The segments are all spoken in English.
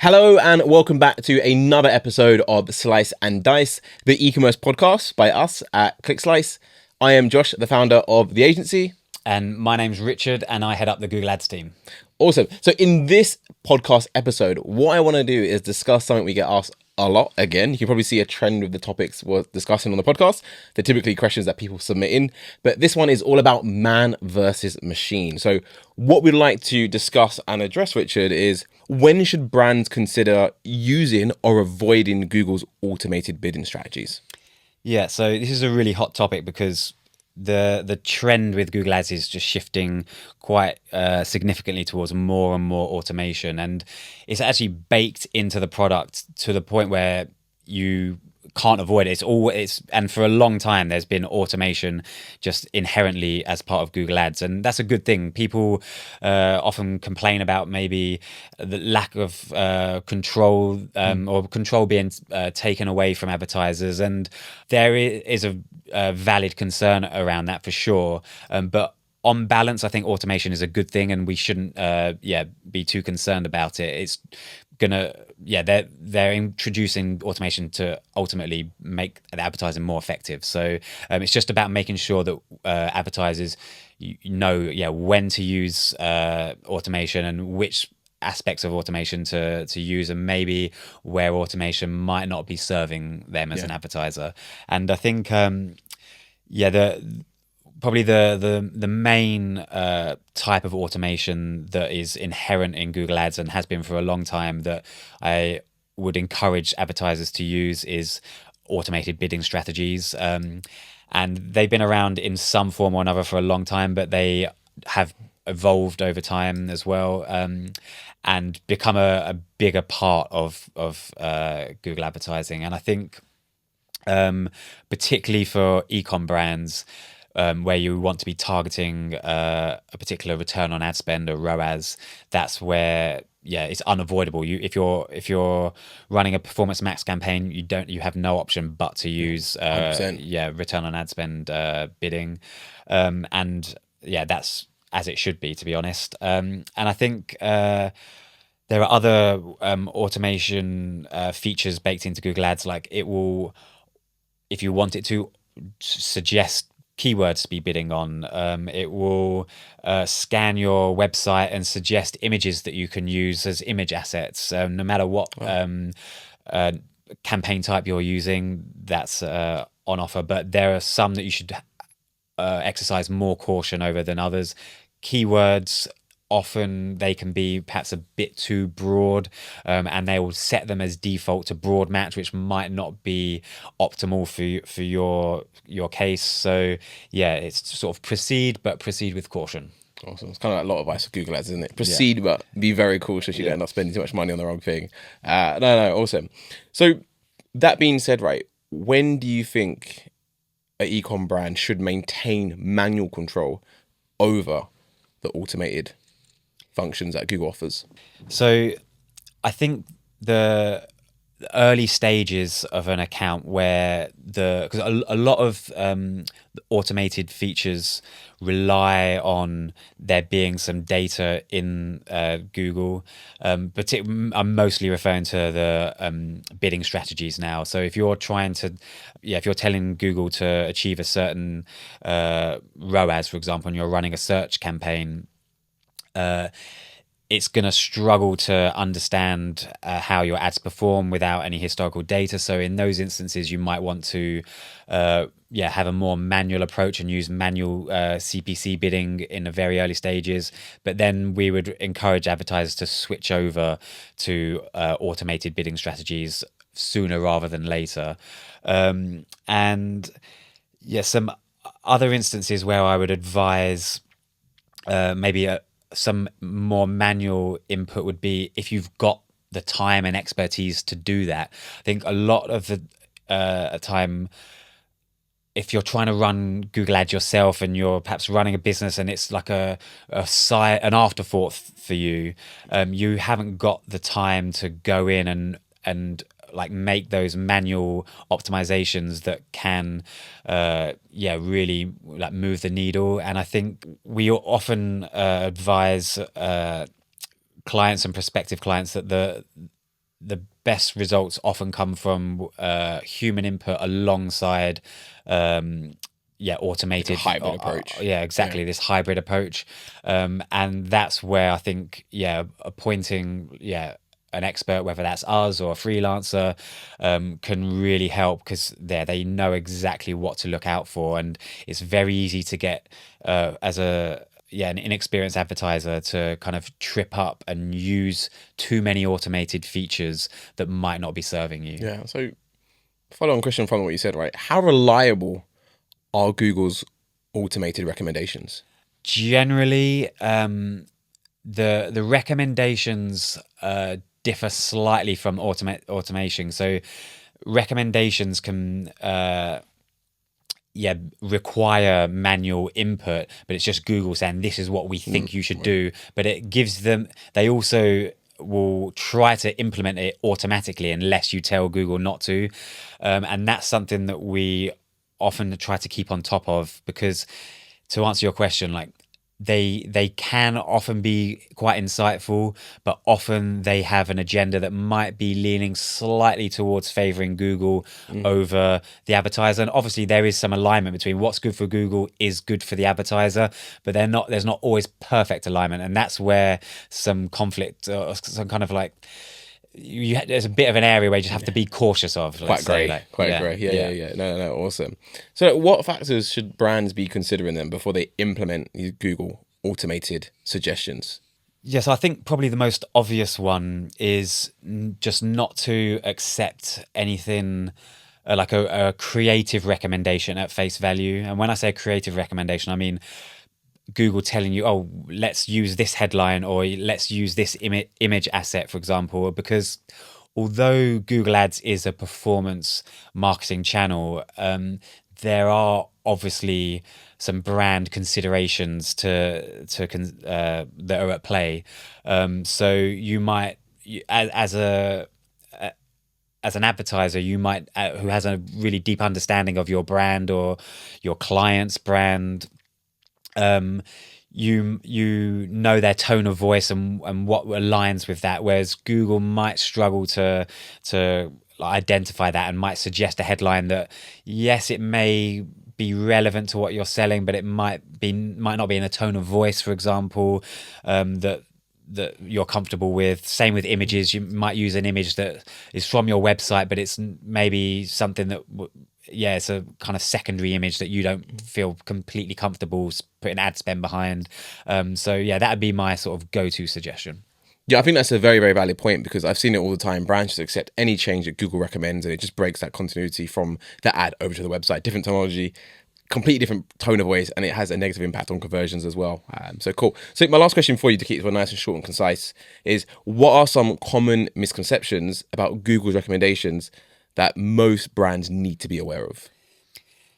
Hello and welcome back to another episode of Slice and Dice, the e-commerce podcast by us at ClickSlice. I am Josh, the founder of the agency. And my name's Richard, and I head up the Google Ads team. Awesome. So in this podcast episode, what I want to do is discuss something we get asked a lot. Again, you can probably see a trend with the topics we're discussing on the podcast. They're typically questions that people submit in, but this one is all about man versus machine. So what we'd like to discuss and address, Richard, is when should brands consider using or avoiding Google's automated bidding strategies? Yeah, so this is a really hot topic because the trend with Google Ads is just shifting quite significantly towards more and more automation, and it's actually baked into the product to the point where you can't avoid it. And for a long time there's been automation just inherently as part of Google Ads, and that's a good thing. People often complain about maybe the lack of control or control being taken away from advertisers, and there is a valid concern around that for sure, but on balance, I think automation is a good thing, and we shouldn't be too concerned about it. It's they're introducing automation to ultimately make the advertising more effective. So it's just about making sure that advertisers know when to use automation and which aspects of automation to use, and maybe where automation might not be serving them as an advertiser. And I think probably the main type of automation that is inherent in Google Ads and has been for a long time that I would encourage advertisers to use is automated bidding strategies. And they've been around in some form or another for a long time, but they have evolved over time as well, and become a bigger part of Google advertising. And I think particularly for ecom brands, where you want to be targeting a particular return on ad spend or ROAS, that's where it's unavoidable. If you're running a Performance Max campaign, you have no option but to use return on ad spend bidding, and that's as it should be, to be honest. And I think there are other automation features baked into Google Ads, like it will, if you want it to, suggest keywords to be bidding on. It will scan your website and suggest images that you can use as image assets, no matter what campaign type you're using. That's on offer, but there are some that you should exercise more caution over than others. Keywords, often they can be perhaps a bit too broad, and they will set them as default to broad match, which might not be optimal for your case. So it's sort of proceed with caution. Awesome. It's kind of like a lot of advice for Google Ads, isn't it? Proceed, but be very cautious. You don't end up spending too much money on the wrong thing. No, awesome. So that being said, right, when do you think an ecom brand should maintain manual control over the automated functions that Google offers? So I think the early stages of an account where because a lot of automated features rely on there being some data in Google, but I'm mostly referring to the bidding strategies now. So if you're trying to, if you're telling Google to achieve a certain ROAS, for example, and you're running a search campaign, it's going to struggle to understand how your ads perform without any historical data. So in those instances, you might want to have a more manual approach and use manual CPC bidding in the very early stages. But then we would encourage advertisers to switch over to automated bidding strategies sooner rather than later. And some other instances where I would advise maybe some more manual input would be if you've got the time and expertise to do that. I think a lot of the time, if you're trying to run Google Ads yourself and you're perhaps running a business and it's like an afterthought for you, you haven't got the time to go in and like make those manual optimizations that can really like move the needle. And I think we often advise clients and prospective clients that the best results often come from human input alongside Like a automated hybrid approach. yeah, exactly, this hybrid approach. And that's where I think appointing an expert, whether that's us or a freelancer, can really help, because they know exactly what to look out for, and it's very easy to get as an inexperienced advertiser to kind of trip up and use too many automated features that might not be serving you. Yeah. So follow on question from what you said, right? How reliable are Google's automated recommendations? Generally, the recommendations differ slightly from automation. So recommendations can require manual input, but it's just Google saying this is what we think you should do. But it gives them, they also will try to implement it automatically unless you tell Google not to. And that's something that we often try to keep on top of, because to answer your question, like they can often be quite insightful, but often they have an agenda that might be leaning slightly towards favoring Google over the advertiser. And obviously there is some alignment between what's good for Google is good for the advertiser, but there's not always perfect alignment. And that's where some conflict or some kind of like, there's a bit of an area where you just have to be cautious of. Quite grey. Yeah. No, awesome. So what factors should brands be considering then before they implement these Google automated suggestions? Yes, I think probably the most obvious one is just not to accept anything like a creative recommendation at face value. And when I say a creative recommendation, I mean Google telling you, oh, let's use this headline, or let's use this image asset, for example, because although Google Ads is a performance marketing channel, there are obviously some brand considerations that are at play. So you might, as an advertiser, you might who has a really deep understanding of your brand or your client's brand, you know their tone of voice and what aligns with that, whereas Google might struggle to identify that and might suggest a headline that, yes, it may be relevant to what you're selling, but it might not be in a tone of voice, for example, that you're comfortable with. Same with images. You might use an image that is from your website, but it's maybe something that it's a kind of secondary image that you don't feel completely comfortable putting ad spend behind. So that would be my sort of go-to suggestion. Yeah, I think that's a very, very valid point, because I've seen it all the time. Brands just accept any change that Google recommends, and it just breaks that continuity from the ad over to the website. Different technology, completely different tone of voice, and it has a negative impact on conversions as well. So cool. So my last question for you, to keep it nice and short and concise, is what are some common misconceptions about Google's recommendations that most brands need to be aware of?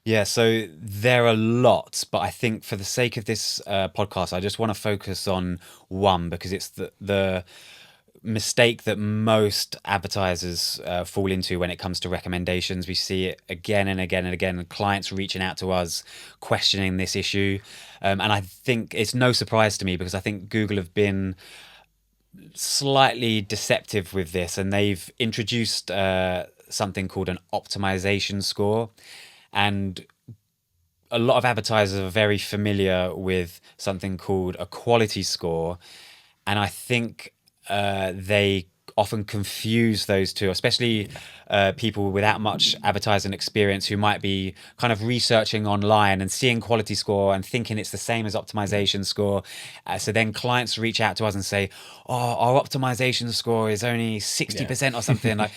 Yeah, so there are lots, but I think for the sake of this podcast, I just want to focus on one, because it's the mistake that most advertisers fall into when it comes to recommendations. We see it again and again and again, and clients reaching out to us questioning this issue. And I think it's no surprise to me, because I think Google have been slightly deceptive with this, and they've introduced something called an optimization score. And a lot of advertisers are very familiar with something called a quality score. And I think they often confuse those two, especially people without much advertising experience who might be kind of researching online and seeing quality score and thinking it's the same as optimization score. So then clients reach out to us and say, oh, our optimization score is only 60% or something. Like,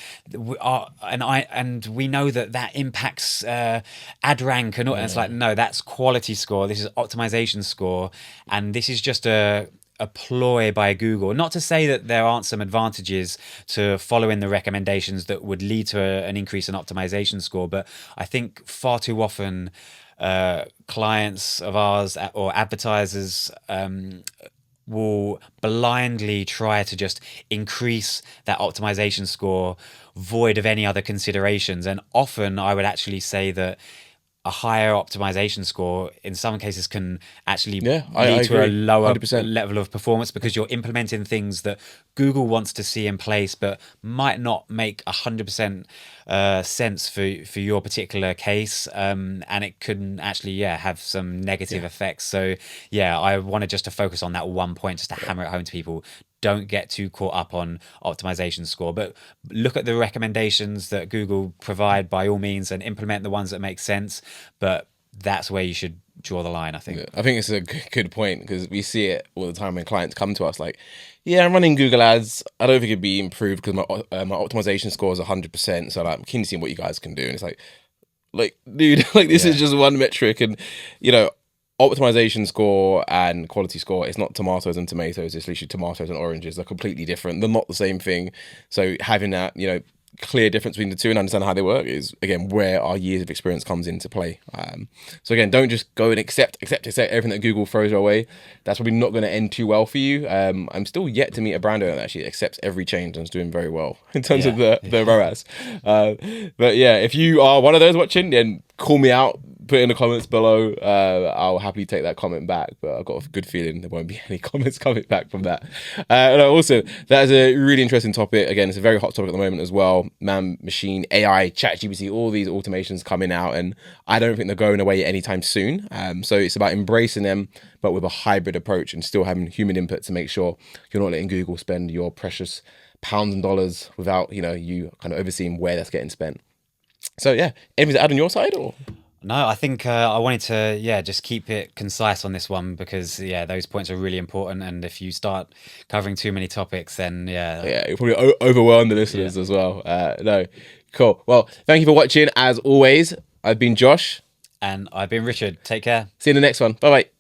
and we know that impacts ad rank and all. And it's like, no, that's quality score. This is optimization score. And this is just a ploy by Google. Not to say that there aren't some advantages to following the recommendations that would lead to an increase in optimization score, but I think far too often clients of ours or advertisers will blindly try to just increase that optimization score void of any other considerations. And often I would actually say that a higher optimization score in some cases can actually I lead to a agree. lower 100%. level of performance, because you're implementing things that Google wants to see in place but might not make 100% sense for your particular case, and it can actually have some negative effects. So I wanted just to focus on that one point, just to hammer it home to people. Don't get too caught up on optimization score, but look at the recommendations that Google provide by all means and implement the ones that make sense. But that's where you should draw the line, I think. I think it's a good point, because we see it all the time when clients come to us like, yeah, I'm running Google ads. I don't think it'd be improved because my optimization score is 100%. So like, I'm keen to see what you guys can do. And it's like, dude, like this is just one metric, and optimization score and quality score, it's not tomatoes and tomatoes, it's literally tomatoes and oranges. They're completely different. They're not the same thing. So having that, clear difference between the two and understand how they work is, again, where our years of experience comes into play. So again, don't just go and accept everything that Google throws your way. That's probably not going to end too well for you. I'm still yet to meet a brand owner that actually accepts every change and is doing very well in terms of the ROAS. But yeah, if you are one of those watching, then call me out. Put it in the comments below. I'll happily take that comment back, but I've got a good feeling there won't be any comments coming back from that. And also, that is a really interesting topic. Again, it's a very hot topic at the moment as well. Man, machine, AI, ChatGPT, all these automations coming out, and I don't think they're going away anytime soon. So it's about embracing them, but with a hybrid approach and still having human input to make sure you're not letting Google spend your precious pounds and dollars without, you kind of overseeing where that's getting spent. So yeah, anything to add on your side, or? No, I think I wanted to, just keep it concise on this one, because, those points are really important. And if you start covering too many topics, then, you'll probably overwhelm the listeners as well. No, cool. Well, thank you for watching. As always, I've been Josh. And I've been Richard. Take care. See you in the next one. Bye-bye.